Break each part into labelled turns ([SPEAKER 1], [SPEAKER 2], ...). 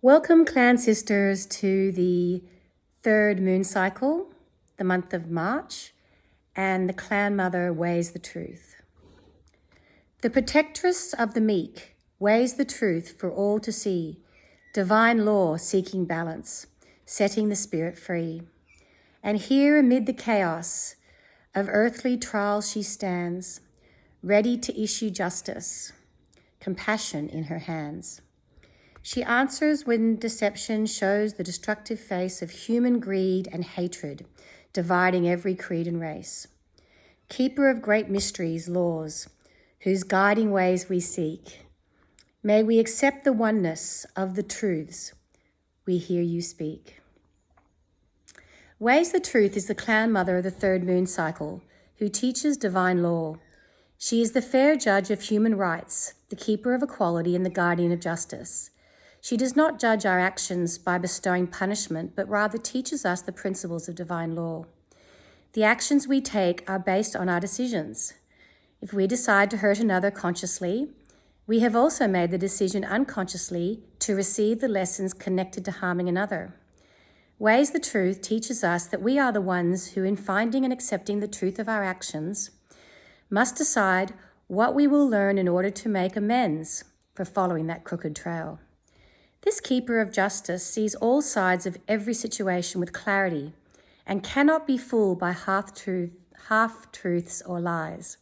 [SPEAKER 1] Welcome, clan sisters, to the third moon cycle, the month of March, and the clan mother weighs the truth. The protectress of the meek weighs the truth for all to see, divine law seeking balance, setting the spirit free. And here amid the chaos of earthly trials she stands, ready to issue justice, compassion in her hands. She answers when deception shows the destructive face of human greed and hatred, dividing every creed and race. Keeper of great mysteries, laws, whose guiding ways we seek, may we accept the oneness of the truths we hear you speak. Weighs the Truth is the clan mother of the third moon cycle, who teaches divine law. She is the fair judge of human rights, the keeper of equality and the guardian of justice. She does not judge our actions by bestowing punishment, but rather teaches us the principles of divine law. The actions we take are based on our decisions. If we decide to hurt another consciously, we have also made the decision unconsciously to receive the lessons connected to harming another. Weighs the Truth teaches us that we are the ones who, in finding and accepting the truth of our actions, must decide what we will learn in order to make amends for following that crooked trail. This keeper of justice sees all sides of every situation with clarity and cannot be fooled by half-truths or lies.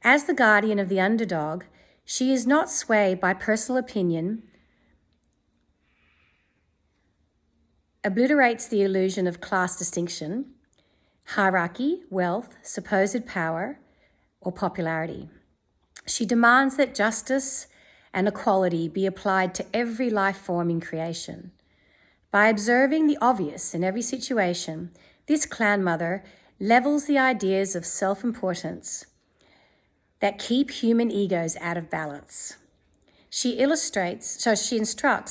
[SPEAKER 1] As the guardian of the underdog, she is not swayed by personal opinion, obliterates the illusion of class distinction, hierarchy, wealth, supposed power, or popularity. She demands that justice and equality be applied to every life form in creation. By observing the obvious in every situation, this clan mother levels the ideas of self-importance that keep human egos out of balance. She instructs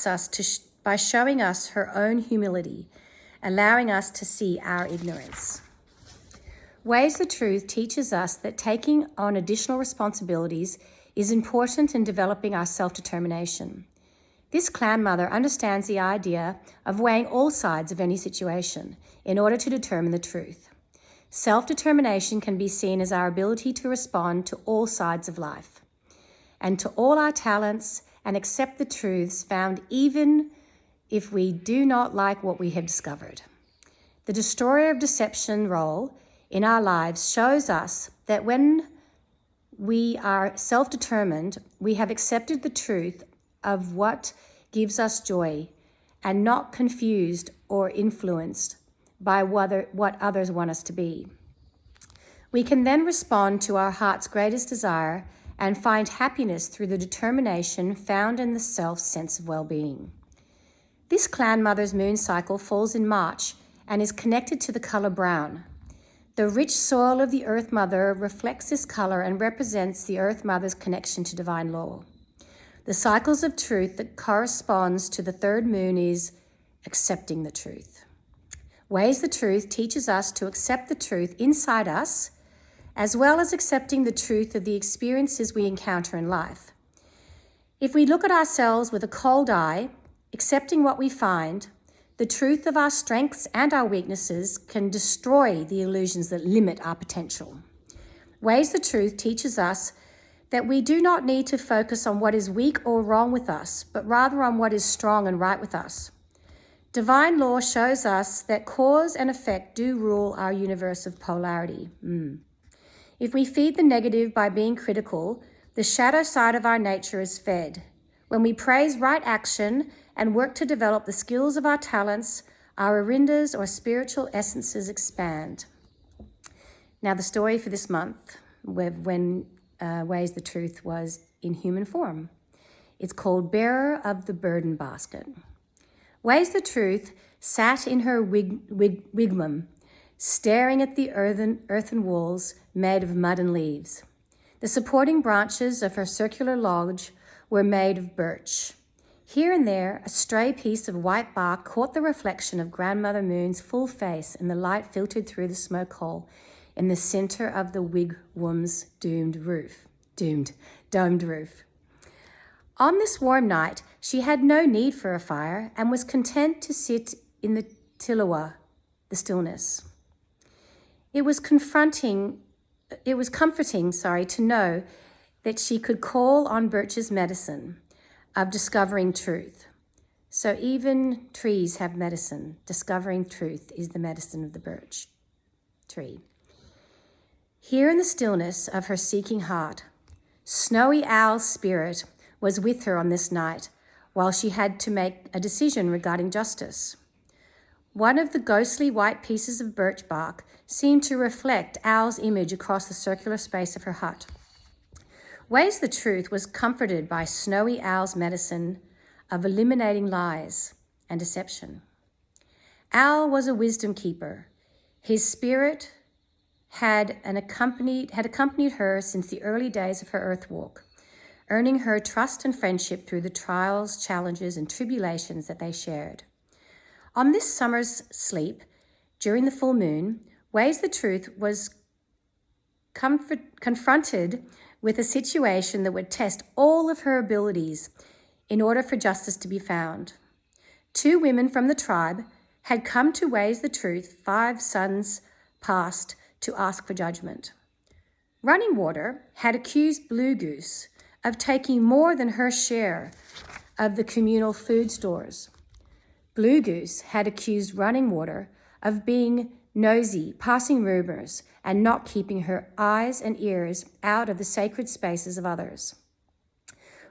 [SPEAKER 1] us by showing us her own humility, allowing us to see our ignorance. Weighs the Truth teaches us that taking on additional responsibilities is important in developing our self-determination. This clan mother understands the idea of weighing all sides of any situation in order to determine the truth. Self-determination can be seen as our ability to respond to all sides of life and to all our talents and accept the truths found even if we do not like what we have discovered. The destroyer of deception role in our lives shows us that when we are self-determined, we have accepted the truth of what gives us joy and not confused or influenced by what others want us to be. We can then respond to our heart's greatest desire and find happiness through the determination found in the self's sense of well-being. This clan mother's moon cycle falls in March and is connected to the color brown. The rich soil of the Earth Mother reflects this color and represents the Earth Mother's connection to divine law. The cycles of truth that corresponds to the third moon is accepting the truth. Weighs the Truth teaches us to accept the truth inside us, as well as accepting the truth of the experiences we encounter in life. If we look at ourselves with a cold eye, accepting what we find, the truth of our strengths and our weaknesses can destroy the illusions that limit our potential. Weighs the Truth teaches us that we do not need to focus on what is weak or wrong with us, but rather on what is strong and right with us. Divine law shows us that cause and effect do rule our universe of polarity. If we feed the negative by being critical, the shadow side of our nature is fed. When we praise right action and work to develop the skills of our talents, our arindas or spiritual essences expand. Now, the story for this month, when Weighs the Truth was in human form. It's called Bearer of the Burden Basket. Weighs the Truth sat in her wigwam, staring at the earthen walls made of mud and leaves. The supporting branches of her circular lodge were made of birch. Here and there, a stray piece of white bark caught the reflection of Grandmother Moon's full face, and the light filtered through the smoke hole in the center of the wigwam's domed roof. On this warm night, she had no need for a fire and was content to sit in the tilawa, the stillness. It was comforting, to know that she could call on Birch's medicine of discovering truth. So even trees have medicine. Discovering truth is the medicine of the birch tree. Here in the stillness of her seeking heart, Snowy Owl's spirit was with her on this night while she had to make a decision regarding justice. One of the ghostly white pieces of birch bark seemed to reflect Owl's image across the circular space of her hut. Ways the Truth was comforted by Snowy Owl's medicine of eliminating lies and deception. Owl was a wisdom keeper. His spirit had accompanied her since the early days of her earth walk, earning her trust and friendship through the trials, challenges, and tribulations that they shared. On this summer's sleep, during the full moon, Ways the Truth was confronted with a situation that would test all of her abilities in order for justice to be found. 2 women from the tribe had come to Ways the Truth 5 suns past to ask for judgment. Running Water had accused Blue Goose of taking more than her share of the communal food stores. Blue Goose had accused Running Water of being nosy, passing rumors, and not keeping her eyes and ears out of the sacred spaces of others.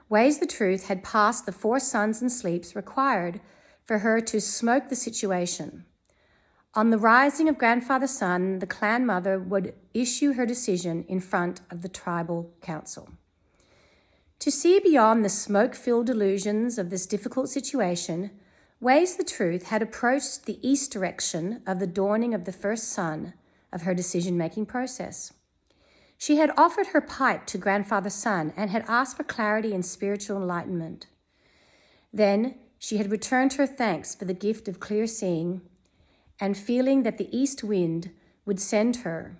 [SPEAKER 1] Ways the Truth had passed the 4 suns and sleeps required for her to smoke the situation. On the rising of Grandfather Sun, the clan mother would issue her decision in front of the tribal council. To see beyond the smoke-filled delusions of this difficult situation, Ways the Truth had approached the east direction of the dawning of the first sun of her decision-making process. She had offered her pipe to Grandfather Sun and had asked for clarity and spiritual enlightenment. Then she had returned her thanks for the gift of clear seeing and feeling that the east wind would send her,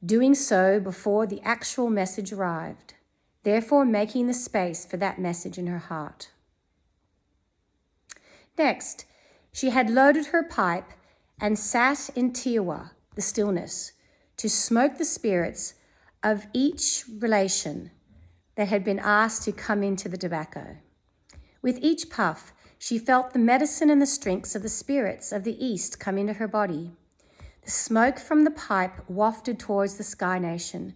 [SPEAKER 1] doing so before the actual message arrived, therefore making the space for that message in her heart. Next, she had loaded her pipe and sat in Tiawa, the stillness, to smoke the spirits of each relation that had been asked to come into the tobacco. With each puff, she felt the medicine and the strengths of the spirits of the east come into her body. The smoke from the pipe wafted towards the Sky Nation,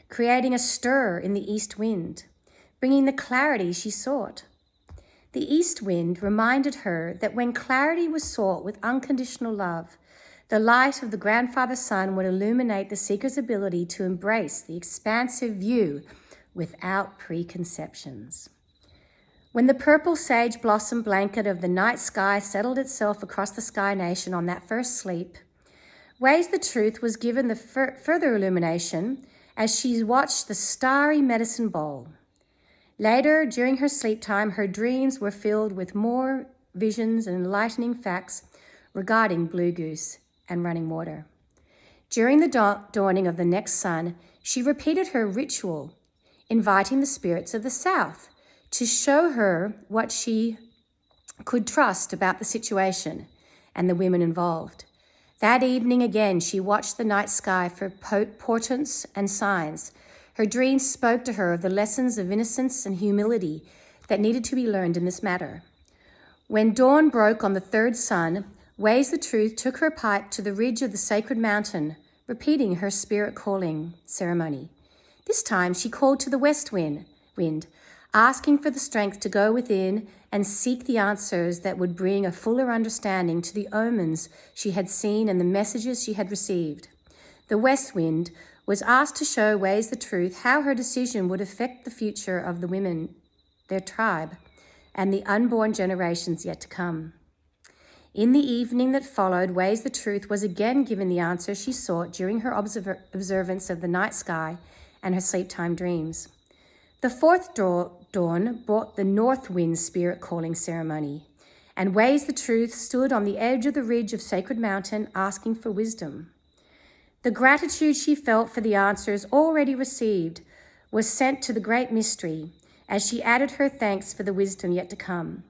[SPEAKER 1] creating a stir in the east wind, bringing the clarity she sought. The east wind reminded her that when clarity was sought with unconditional love, the light of the Grandfather Sun would illuminate the seeker's ability to embrace the expansive view without preconceptions. When the purple sage blossom blanket of the night sky settled itself across the Sky Nation on that first sleep, Ways the Truth was given the further illumination as she watched the starry medicine bowl. Later, during her sleep time, her dreams were filled with more visions and enlightening facts regarding Blue Goose and Running Water. During the dawning of the next sun, she repeated her ritual, inviting the spirits of the south to show her what she could trust about the situation and the women involved. That evening again, she watched the night sky for portents and signs. Her dreams spoke to her of the lessons of innocence and humility that needed to be learned in this matter. When dawn broke on the 3rd sun, Ways the Truth took her pipe to the ridge of the sacred mountain, repeating her spirit calling ceremony. This time she called to the west wind, asking for the strength to go within and seek the answers that would bring a fuller understanding to the omens she had seen and the messages she had received. The west wind was asked to show Ways the Truth how her decision would affect the future of the women, their tribe, and the unborn generations yet to come. In the evening that followed, Ways the Truth was again given the answer she sought during her observance of the night sky and her sleep-time dreams. The 4th dawn brought the north wind spirit calling ceremony, and Ways the Truth stood on the edge of the ridge of Sacred Mountain asking for wisdom. The gratitude she felt for the answers already received was sent to the great mystery, as she added her thanks for the wisdom yet to come.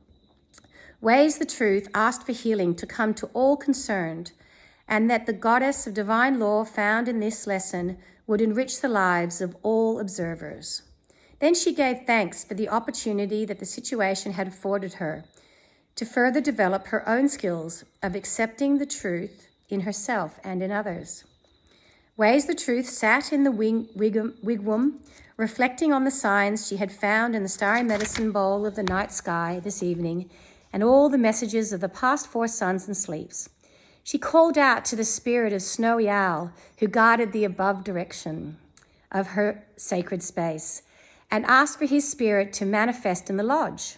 [SPEAKER 1] Weighs the Truth asked for healing to come to all concerned, and that the goddess of divine law found in this lesson would enrich the lives of all observers. Then she gave thanks for the opportunity that the situation had afforded her to further develop her own skills of accepting the truth in herself and in others. Weighs the Truth sat in the wigwam, reflecting on the signs she had found in the starry medicine bowl of the night sky this evening and all the messages of the past 4 suns and sleeps. She called out to the spirit of Snowy Owl, who guarded the above direction of her sacred space, and asked for his spirit to manifest in the lodge.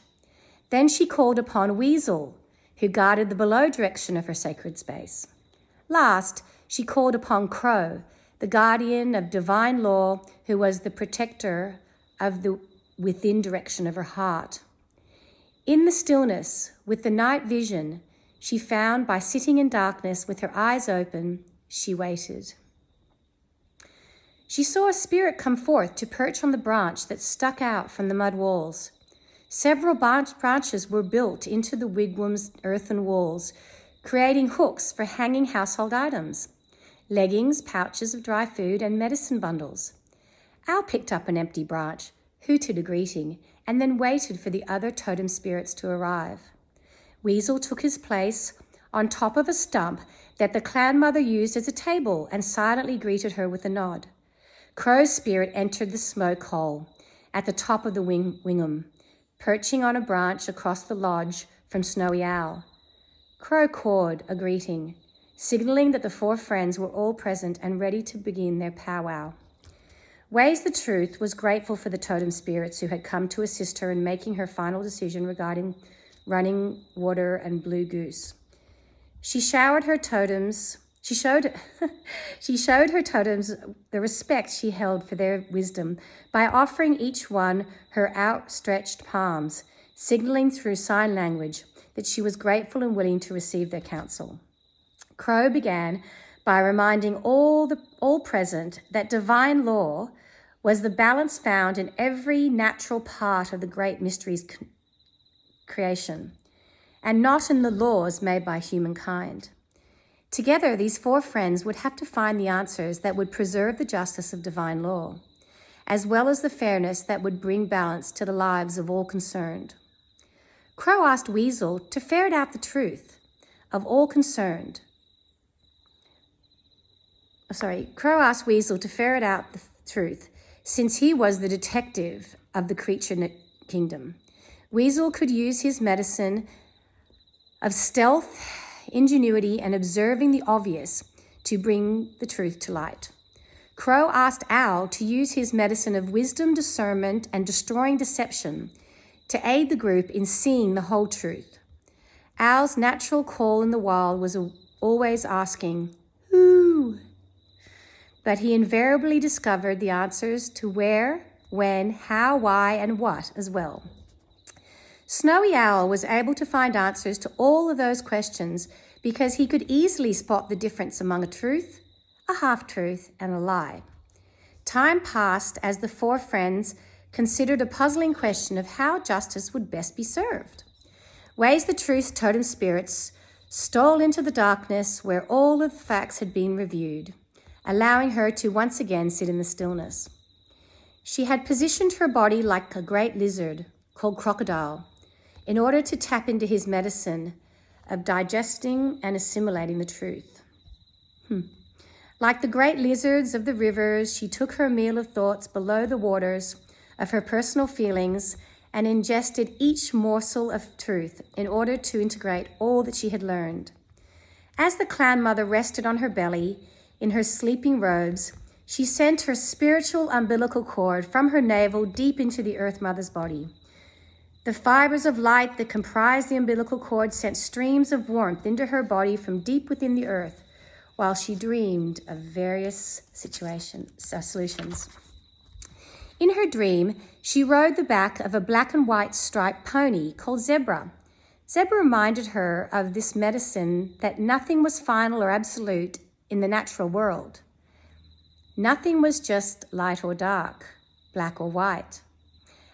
[SPEAKER 1] Then she called upon Weasel, who guarded the below direction of her sacred space. Last, she called upon Crow, the guardian of divine law, who was the protector of the within direction of her heart. In the stillness, with the night vision she found by sitting in darkness with her eyes open, she waited. She saw a spirit come forth to perch on the branch that stuck out from the mud walls. Several branches were built into the wigwam's earthen walls, creating hooks for hanging household items, leggings, pouches of dry food, and medicine bundles. Owl picked up an empty branch, hooted a greeting, and then waited for the other totem spirits to arrive. Weasel took his place on top of a stump that the clan mother used as a table and silently greeted her with a nod. Crow's spirit entered the smoke hole at the top of the wigwam, perching on a branch across the lodge from Snowy Owl. Crow cawed a greeting, signaling that the 4 friends were all present and ready to begin their powwow. Weighs the Truth was grateful for the totem spirits who had come to assist her in making her final decision regarding running water and Blue Goose. She showed her totems the respect she held for their wisdom by offering each one her outstretched palms, signaling through sign language that she was grateful and willing to receive their counsel. Crow began by reminding all present that divine law was the balance found in every natural part of the great mysteries creation, and not in the laws made by humankind. Together, these 4 friends would have to find the answers that would preserve the justice of divine law, as well as the fairness that would bring balance to the lives of all concerned. Crow asked Weasel to ferret out the truth of all concerned. Crow asked Weasel to ferret out the truth, since he was the detective of the creature kingdom. Weasel could use his medicine of stealth, ingenuity, and observing the obvious to bring the truth to light. Crow asked Owl to use his medicine of wisdom, discernment, and destroying deception to aid the group in seeing the whole truth. Owl's natural call in the wild was always asking, "Who?" But he invariably discovered the answers to where, when, how, why, and what as well. Snowy Owl was able to find answers to all of those questions because he could easily spot the difference among a truth, a half-truth, and a lie. Time passed as the 4 friends considered a puzzling question of how justice would best be served. Weighs the Truth's totem spirits stole into the darkness where all of the facts had been reviewed, allowing her to once again sit in the stillness. She had positioned her body like a great lizard called Crocodile in order to tap into his medicine of digesting and assimilating the truth. Like the great lizards of the rivers, she took her meal of thoughts below the waters of her personal feelings and ingested each morsel of truth in order to integrate all that she had learned. As the clan mother rested on her belly in her sleeping robes, she sent her spiritual umbilical cord from her navel deep into the Earth Mother's body. The fibers of light that comprised the umbilical cord sent streams of warmth into her body from deep within the earth, while she dreamed of various solutions. In her dream, she rode the back of a black and white striped pony called Zebra. Zebra reminded her of this medicine that nothing was final or absolute in the natural world. Nothing was just light or dark, black or white.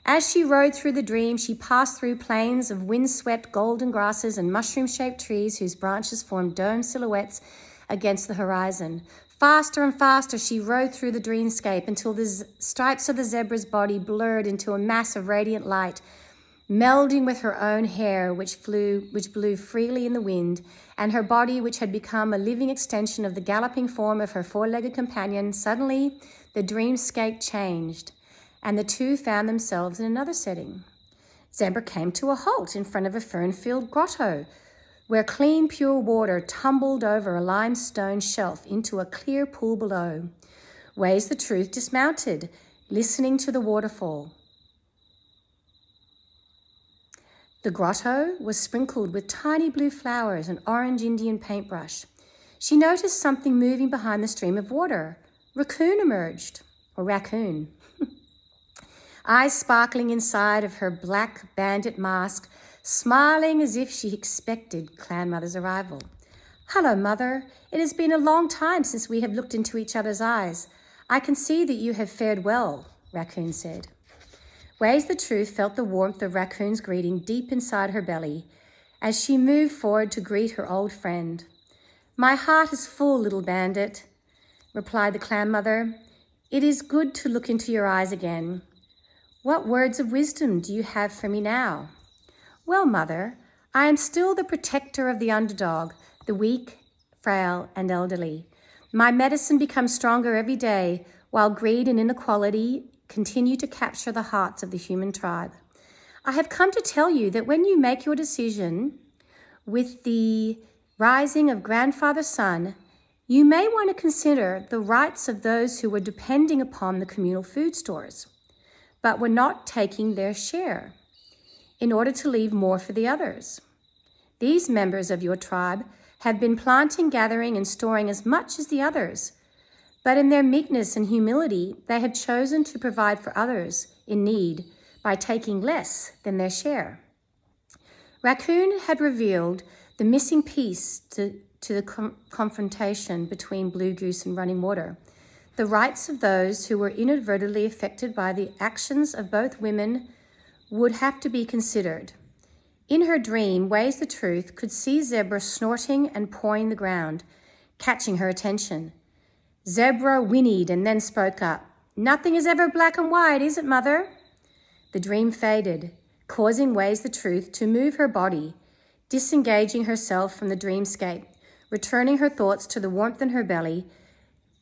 [SPEAKER 1] As she rode through the dream, she passed through plains of wind-swept golden grasses and mushroom-shaped trees whose branches formed dome silhouettes against the horizon. Faster and faster she rode through the dreamscape until the stripes of the zebra's body blurred into a mass of radiant light, melding with her own hair, which blew freely in the wind, and her body, which had become a living extension of the galloping form of her four-legged companion. Suddenly, the dreamscape changed, and the two found themselves in another setting. Zebra came to a halt in front of a fern-filled grotto, where clean, pure water tumbled over a limestone shelf into a clear pool below. Ways the Truth dismounted, listening to the waterfall. The grotto was sprinkled with tiny blue flowers and orange Indian paintbrush. She noticed something moving behind the stream of water. Raccoon emerged, or raccoon. Eyes sparkling inside of her black bandit mask, smiling as if she expected Clan Mother's arrival. "Hello, Mother. It has been a long time since we have looked into each other's eyes. I can see that you have fared well," Raccoon said. Ways the Truth felt the warmth of Raccoon's greeting deep inside her belly as she moved forward to greet her old friend. "My heart is full, little bandit," replied the Clan Mother. "It is good to look into your eyes again. What words of wisdom do you have for me now?" "Well, Mother, I am still the protector of the underdog, the weak, frail, and elderly. My medicine becomes stronger every day, while greed and inequality continue to capture the hearts of the human tribe. I have come to tell you that when you make your decision with the rising of Grandfather Sun, you may want to consider the rights of those who were depending upon the communal food stores, but were not taking their share, in order to leave more for the others. These members of your tribe have been planting, gathering, and storing as much as the others, but in their meekness and humility, they have chosen to provide for others in need by taking less than their share." Raccoon had revealed the missing piece to the confrontation between Blue Goose and Running Water. The rights of those who were inadvertently affected by the actions of both women would have to be considered. In her dream, Ways the Truth could see Zebra snorting and pawing the ground, catching her attention. Zebra whinnied and then spoke up. "Nothing is ever black and white, is it, Mother?" The dream faded, causing Ways the Truth to move her body, disengaging herself from the dreamscape, returning her thoughts to the warmth in her belly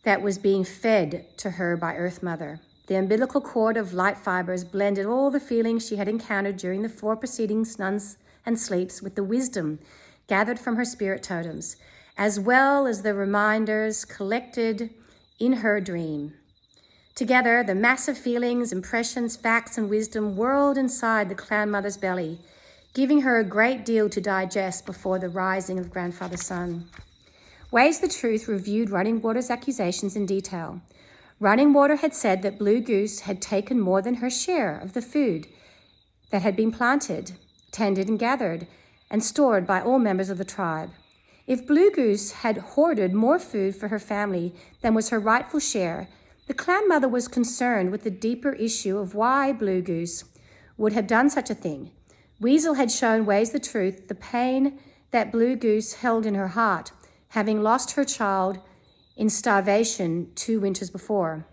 [SPEAKER 1] that was being fed to her by Earth Mother. The umbilical cord of light fibers blended all the feelings she had encountered during the 4 preceding snuns and sleeps with the wisdom gathered from her spirit totems, as well as the reminders collected in her dream. Together, the massive feelings, impressions, facts, and wisdom whirled inside the Clan Mother's belly, giving her a great deal to digest before the rising of Grandfather Sun. Ways the Truth reviewed Running Water's accusations in detail. Running Water had said that Blue Goose had taken more than her share of the food that had been planted, tended, and gathered, and stored by all members of the tribe. If Blue Goose had hoarded more food for her family than was her rightful share, the Clan Mother was concerned with the deeper issue of why Blue Goose would have done such a thing. Weasel had shown Ways the Truth the pain that Blue Goose held in her heart, having lost her child in starvation 2 winters before.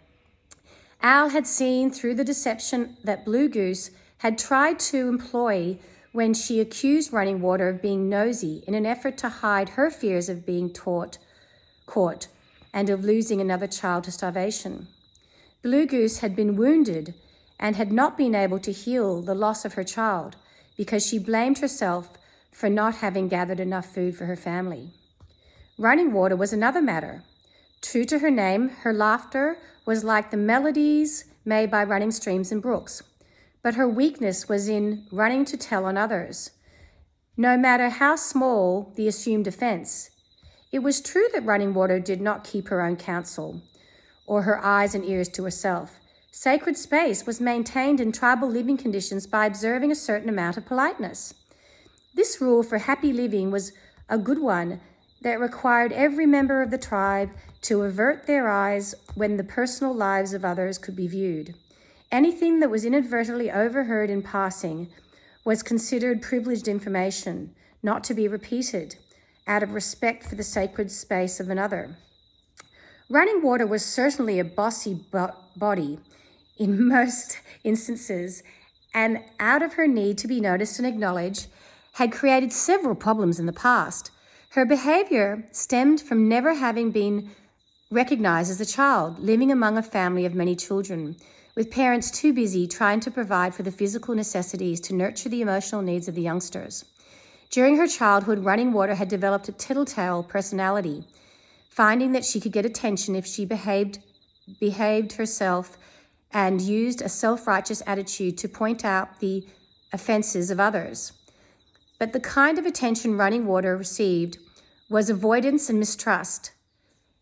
[SPEAKER 1] Owl had seen through the deception that Blue Goose had tried to employ when she accused Running Water of being nosy in an effort to hide her fears of being caught, and of losing another child to starvation. Blue Goose had been wounded and had not been able to heal the loss of her child because she blamed herself for not having gathered enough food for her family. Running Water was another matter. True to her name, her laughter was like the melodies made by running streams and brooks. But her weakness was in running to tell on others, no matter how small the assumed offense. It was true that Running Water did not keep her own counsel or her eyes and ears to herself. Sacred space was maintained in tribal living conditions by observing a certain amount of politeness. This rule for happy living was a good one that required every member of the tribe to avert their eyes when the personal lives of others could be viewed. Anything that was inadvertently overheard in passing was considered privileged information, not to be repeated, out of respect for the sacred space of another. Running Water was certainly a bossy body in most instances, and out of her need to be noticed and acknowledged, had created several problems in the past. Her behavior stemmed from never having been recognized as a child, living among a family of many children, with parents too busy trying to provide for the physical necessities to nurture the emotional needs of the youngsters. During her childhood, Running Water had developed a tattletale personality, finding that she could get attention if she behaved herself and used a self-righteous attitude to point out the offenses of others. But the kind of attention Running Water received was avoidance and mistrust.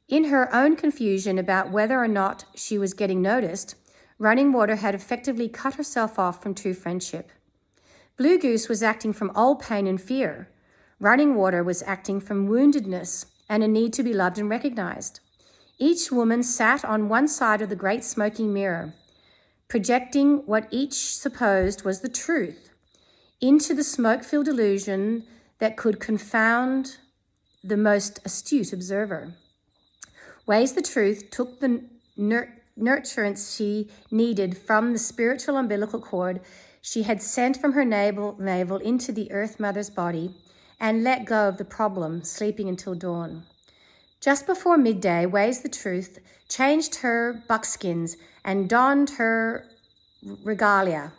[SPEAKER 1] In her own confusion about whether or not she was getting noticed, Running Water had effectively cut herself off from true friendship. Blue Goose was acting from old pain and fear. Running Water was acting from woundedness and a need to be loved and recognized. Each woman sat on one side of the great smoking mirror, projecting what each supposed was the truth into the smoke-filled illusion that could confound the most astute observer. Ways the Truth took the nurturance she needed from the spiritual umbilical cord she had sent from her navel into the Earth Mother's body and let go of the problem, sleeping until dawn. Just before midday, Ways the Truth changed her buckskins and donned her regalia.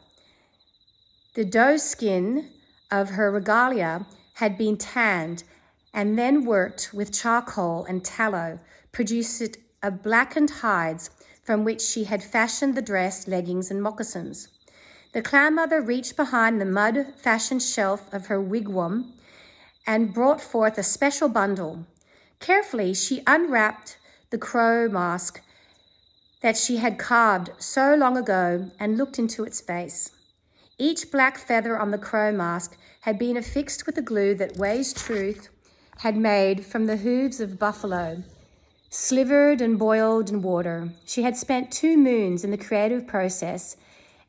[SPEAKER 1] The doe skin of her regalia had been tanned and then worked with charcoal and tallow, produced a blackened hides from which she had fashioned the dress, leggings, and moccasins. The Clan Mother reached behind the mud-fashioned shelf of her wigwam and brought forth a special bundle. Carefully, she unwrapped the crow mask that she had carved so long ago and looked into its face. Each black feather on the crow mask had been affixed with the glue that Ways Truth had made from the hooves of buffalo, slivered and boiled in water. She had spent 2 moons in the creative process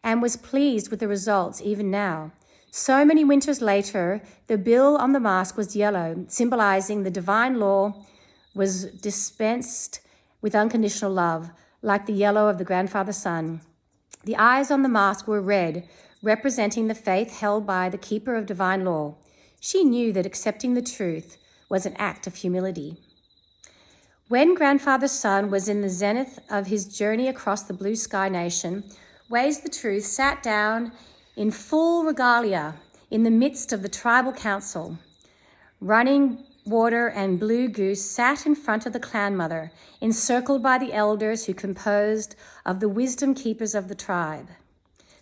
[SPEAKER 1] and was pleased with the results even now. So many winters later, the bill on the mask was yellow, symbolizing the divine law was dispensed with unconditional love, like the yellow of the grandfather sun. The eyes on the mask were red, representing the faith held by the keeper of divine law. She knew that accepting the truth was an act of humility. When Grandfather Sun was in the zenith of his journey across the blue sky nation, Ways the Truth sat down in full regalia in the midst of the tribal council. Running Water and Blue Goose sat in front of the Clan Mother, encircled by the elders who composed of the wisdom keepers of the tribe.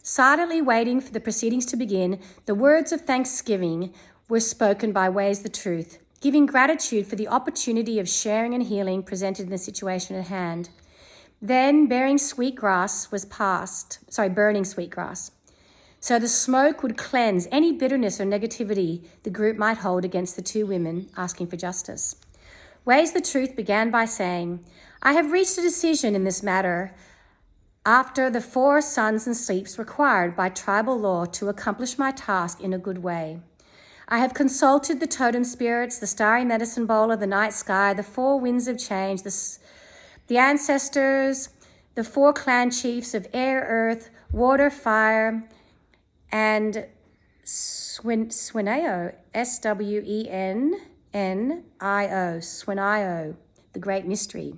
[SPEAKER 1] Silently waiting for the proceedings to begin, the words of thanksgiving were spoken by Ways the Truth, giving gratitude for the opportunity of sharing and healing presented in the situation at hand. Then burning sweet grass, so the smoke would cleanse any bitterness or negativity the group might hold against the 2 women asking for justice. Ways the Truth began by saying, "I have reached a decision in this matter after the 4 suns and sleeps required by tribal law to accomplish my task in a good way. I have consulted the totem spirits, the starry medicine bowl of the night sky, the 4 winds of change, the ancestors, the 4 clan chiefs of air, earth, water, fire, and Swenio, Swenio, Swenio, the great mystery.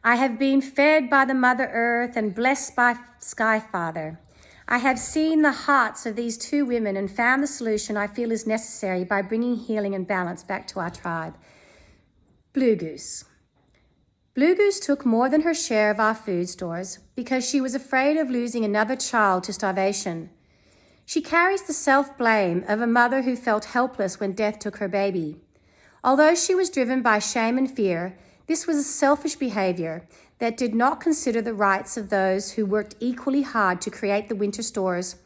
[SPEAKER 1] I have been fed by the Mother Earth and blessed by Sky Father. I have seen the hearts of these 2 women and found the solution I feel is necessary by bringing healing and balance back to our tribe." Blue Goose. Blue Goose took more than her share of our food stores because she was afraid of losing another child to starvation. She carries the self-blame of a mother who felt helpless when death took her baby. Although she was driven by shame and fear, this was a selfish behavior that did not consider the rights of those who worked equally hard to create the winter stores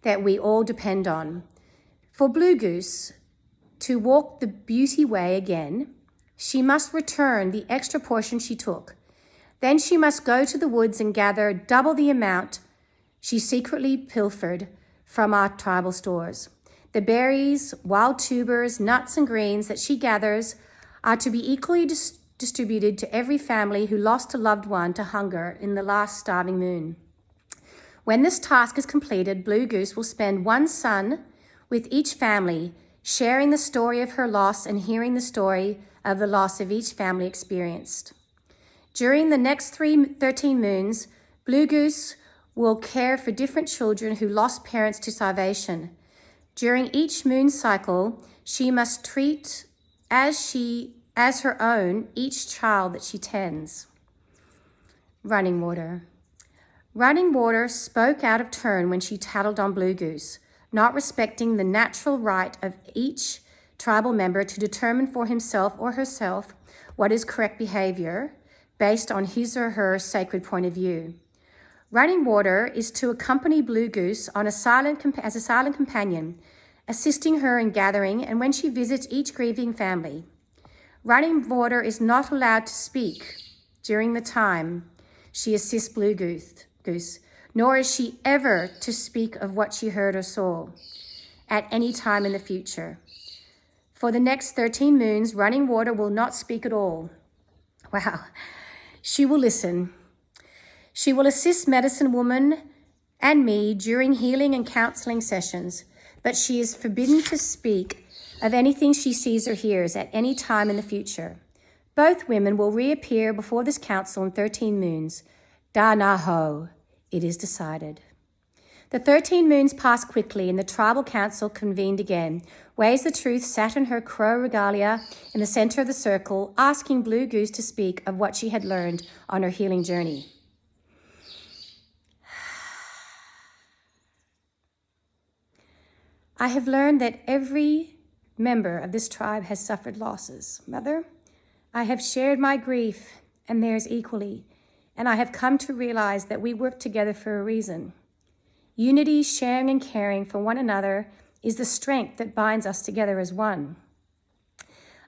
[SPEAKER 1] that we all depend on. For Blue Goose to walk the beauty way again, she must return the extra portion she took. Then she must go to the woods and gather double the amount she secretly pilfered from our tribal stores. The berries, wild tubers, nuts, and greens that she gathers are to be equally distributed to every family who lost a loved one to hunger in the last starving moon. When this task is completed, Blue Goose will spend one sun with each family, sharing the story of her loss and hearing the story of the loss of each family experienced. During the next 13 moons, Blue Goose will care for different children who lost parents to starvation. During each moon cycle, she must treat as her own each child that she tends. Running Water. Running Water spoke out of turn when she tattled on Blue Goose, not respecting the natural right of each tribal member to determine for himself or herself what is correct behavior based on his or her sacred point of view. Running Water is to accompany Blue Goose as a silent companion, assisting her in gathering and when she visits each grieving family. Running Water is not allowed to speak during the time she assists Blue Goose, nor is she ever to speak of what she heard or saw at any time in the future. For the next 13 moons, Running Water will not speak at all. Wow. She will listen. She will assist Medicine Woman and me during healing and counseling sessions, but she is forbidden to speak of anything she sees or hears at any time in the future. Both women will reappear before this council in 13 moons. Da-na-ho, it is decided. The 13 moons passed quickly and the tribal council convened again. Ways the Truth sat in her crow regalia in the center of the circle, asking Blue Goose to speak of what she had learned on her healing journey. I have learned that every member of this tribe has suffered losses. Mother, I have shared my grief and theirs equally, and I have come to realize that we work together for a reason. Unity, sharing, and caring for one another is the strength that binds us together as one.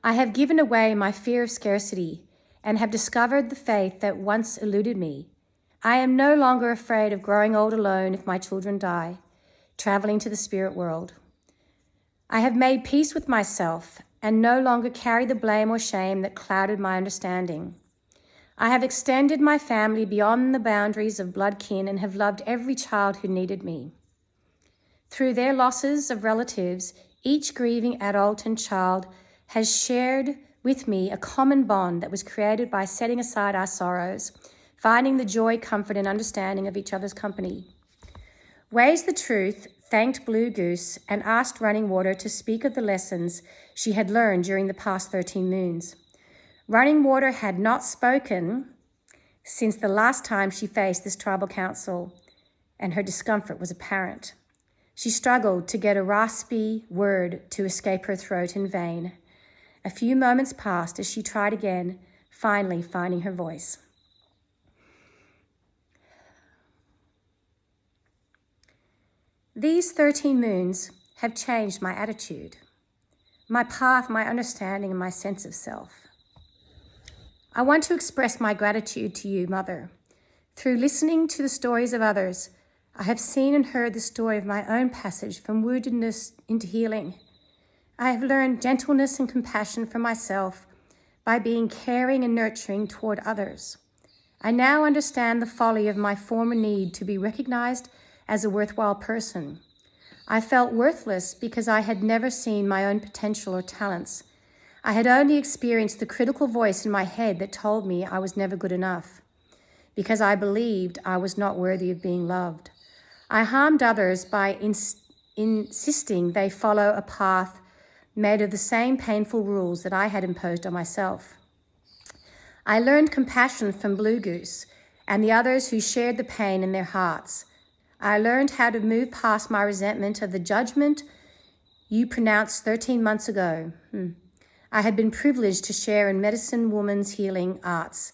[SPEAKER 1] I have given away my fear of scarcity and have discovered the faith that once eluded me. I am no longer afraid of growing old alone if my children die, traveling to the spirit world. I have made peace with myself and no longer carry the blame or shame that clouded my understanding. I have extended my family beyond the boundaries of blood kin and have loved every child who needed me. Through their losses of relatives, each grieving adult and child has shared with me a common bond that was created by setting aside our sorrows, finding the joy, comfort, and understanding of each other's company. Ways the Truth thanked Blue Goose and asked Running Water to speak of the lessons she had learned during the past 13 moons. Running Water had not spoken since the last time she faced this tribal council, and her discomfort was apparent. She struggled to get a raspy word to escape her throat in vain. A few moments passed as she tried again, finally finding her voice. These 13 moons have changed my attitude, my path, my understanding, and my sense of self. I want to express my gratitude to you, Mother. Through listening to the stories of others, I have seen and heard the story of my own passage from woundedness into healing. I have learned gentleness and compassion for myself by being caring and nurturing toward others. I now understand the folly of my former need to be recognized as a worthwhile person. I felt worthless because I had never seen my own potential or talents. I had only experienced the critical voice in my head that told me I was never good enough, because I believed I was not worthy of being loved. I harmed others by insisting they follow a path made of the same painful rules that I had imposed on myself. I learned compassion from Blue Goose and the others who shared the pain in their hearts. I learned how to move past my resentment of the judgment you pronounced 13 months ago. I had been privileged to share in Medicine Woman's healing arts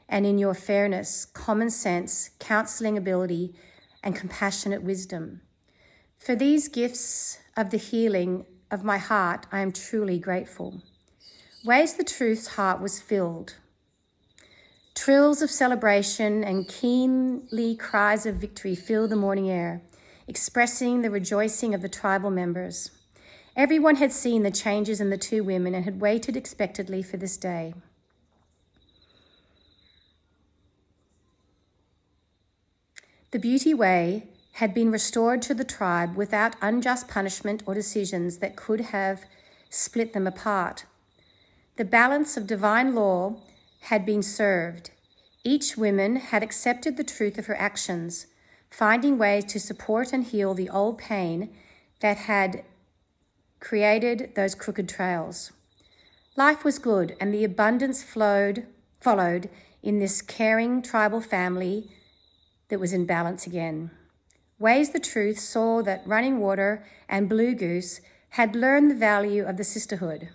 [SPEAKER 1] and in your fairness, common sense, counseling ability, and compassionate wisdom. For these gifts of the healing of my heart, I am truly grateful. Ways the Truth's heart was filled. Trills of celebration and keenly cries of victory filled the morning air, expressing the rejoicing of the tribal members. Everyone had seen the changes in the two women and had waited expectantly for this day. The Beauty Way had been restored to the tribe without unjust punishment or decisions that could have split them apart. The balance of divine law had been served. Each woman had accepted the truth of her actions, finding ways to support and heal the old pain that had created those crooked trails. Life was good, and the abundance followed in this caring tribal family that was in balance again. Ways the Truth saw that Running Water and Blue Goose had learned the value of the sisterhood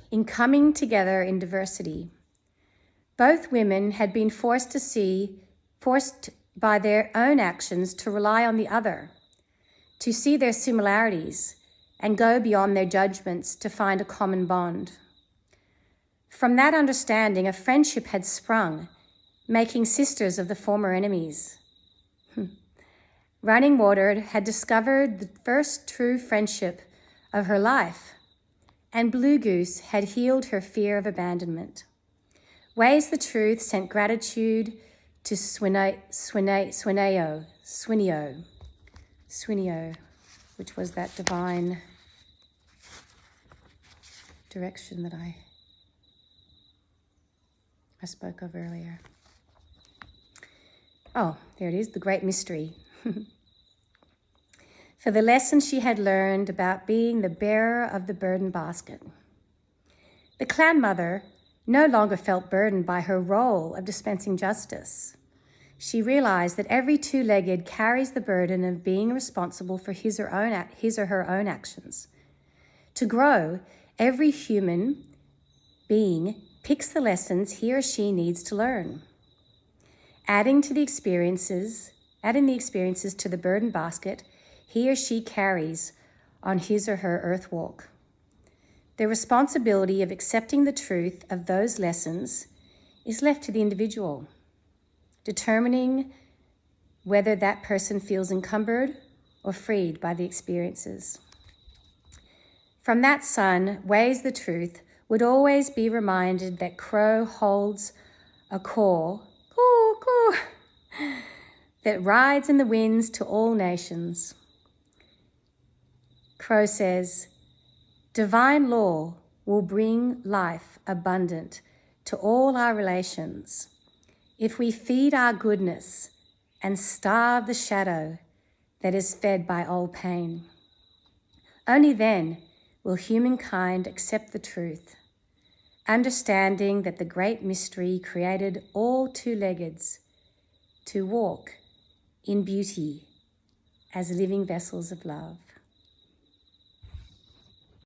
[SPEAKER 1] in coming together in diversity. Both women had been forced by their own actions to rely on the other, to see their similarities and go beyond their judgments to find a common bond. From that understanding, a friendship had sprung, making sisters of the former enemies. Running Water had discovered the first true friendship of her life, and Blue Goose had healed her fear of abandonment. Ways the Truth sent gratitude to Swineo, which was that divine direction that I spoke of earlier. Oh, there it is, the great mystery. For the lessons she had learned about being the bearer of the burden basket. The clan mother no longer felt burdened by her role of dispensing justice. She realized that every two-legged carries the burden of being responsible for his or her own actions. To grow, every human being picks the lessons he or she needs to learn. Adding the experiences to the burden basket he or she carries on his or her earth walk. The responsibility of accepting the truth of those lessons is left to the individual, determining whether that person feels encumbered or freed by the experiences. From that sun, Ways the Truth would always be reminded that Crow holds a call, that rides in the winds to all nations. Crow says, divine law will bring life abundant to all our relations if we feed our goodness and starve the shadow that is fed by old pain. Only then will humankind accept the truth, understanding that the great mystery created all two-leggeds to walk in beauty as living vessels of love.